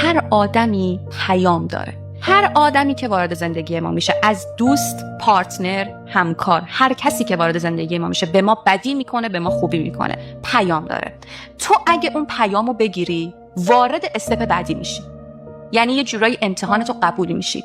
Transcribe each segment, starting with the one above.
هر آدمی پیام داره. هر آدمی که وارد زندگی ما میشه، از دوست، پارتنر، همکار، هر کسی که وارد زندگی ما میشه، به ما بدی میکنه، به ما خوبی میکنه، پیام داره. تو اگه اون پیامو بگیری، وارد استپ بعدی میشی. یعنی یه جورایی امتحان تو قبول میشی.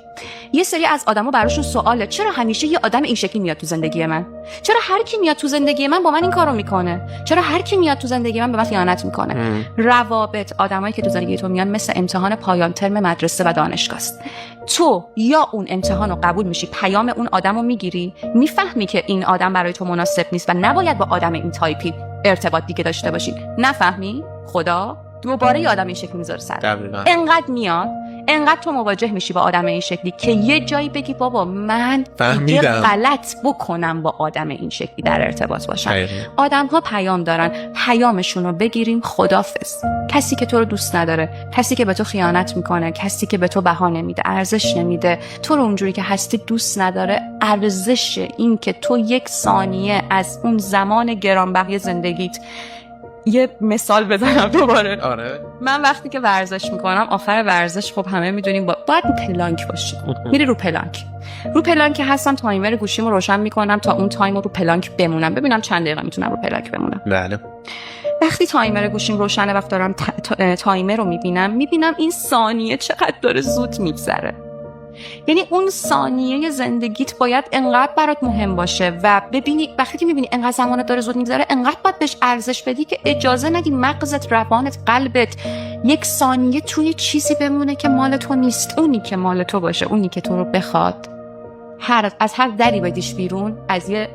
یه سری از آدما براشون سواله چرا همیشه یه آدم این شکلی میاد تو زندگی من؟ چرا هر کی میاد تو زندگی من با من این کارو میکنه؟ چرا هر کی میاد تو زندگی من به من خیانت میکنه؟ روابط، آدمایی که تو زندگی تو میان مثل امتحان پایان ترم مدرسه و دانشگاه است. تو یا اون امتحانو قبول میشی، پیام اون آدمو میگیری، میفهمی که این آدم برای تو مناسب نیست و نباید با آدم این تایپی ارتباط دیگه داشته باشی. نفهمی؟ خدا دوباره یه آدم این شکلی میذاره سر. انقدر میاد، انقدر تو مواجه میشی با آدم این شکلی که یه جایی بگی بابا من دیگه غلط بکنم با آدم این شکلی در ارتباط باشم. آدم ها پیام دارن، پیامشون رو بگیریم. خدافظ. کسی که تو رو دوست نداره، کسی که به تو خیانت میکنه، کسی که به تو بها نمیده، ارزش نمیده، تو رو اونجوری که هستی دوست نداره، ارزش این که تو یک ثانیه از اون زمان گرانبهای زندگیت، یه مثال بزنم دوباره. آره. من وقتی که ورزش میکنم، آخر ورزش خب همه میدونیم باید رو پلانک باشی. میری رو پلانک هستم، تایمر گوشیمو روشن میکنم تا اون تایمو رو پلانک بمونم، ببینم چند دقیقه میتونم رو پلانک بمونم. بله. وقتی تایمر گوشیم روشنه، وقتی دارم تایمر رو میبینم این ثانیه چقدر داره زود میگذره. یعنی اون ثانیه زندگیت باید انقدر برات مهم باشه و ببینی وقتی که میبینی انقدر زمانت داره زود میگذره، انقدر باید بهش ارزش بدی که اجازه ندی مغزت، روانت، قلبت یک ثانیه توی چیزی بمونه که مال تو نیست. اونی که مال تو باشه، اونی که تو رو بخواد، از هر دری بدیش بیرون،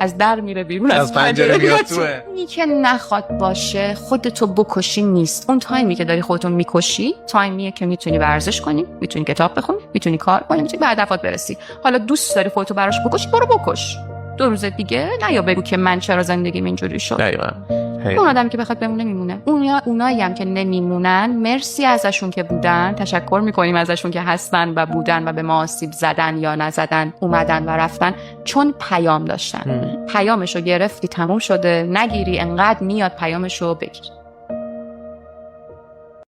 از در میره بیرون، از پنجره میاد تو. اونی که نخواد باشه، خودتو بکشی نیست. اون تایمی که داری خودتو میکشی، تایمیه که میتونی ورزش کنی، میتونی کتاب بخونی، میتونی کار کنی، میتونی به هدفات برسی. حالا دوست داری خودتو براش بکشی، برو بکش. 2 روز دیگه نیا بگو که من چرا زندگیم اینجوری شد. دقیقاً. اون آدمی که بخواد بمونه میمونه. اونایی هم که نمیمونن، مرسی ازشون که بودن، تشکر میکنیم ازشون که هستن و بودن و به ما آسیب زدن یا نزدن، اومدن و رفتن، چون پیام داشتن. پیامشو گرفتی، تموم شده. نگیری، انقدر میاد پیامشو بگیر.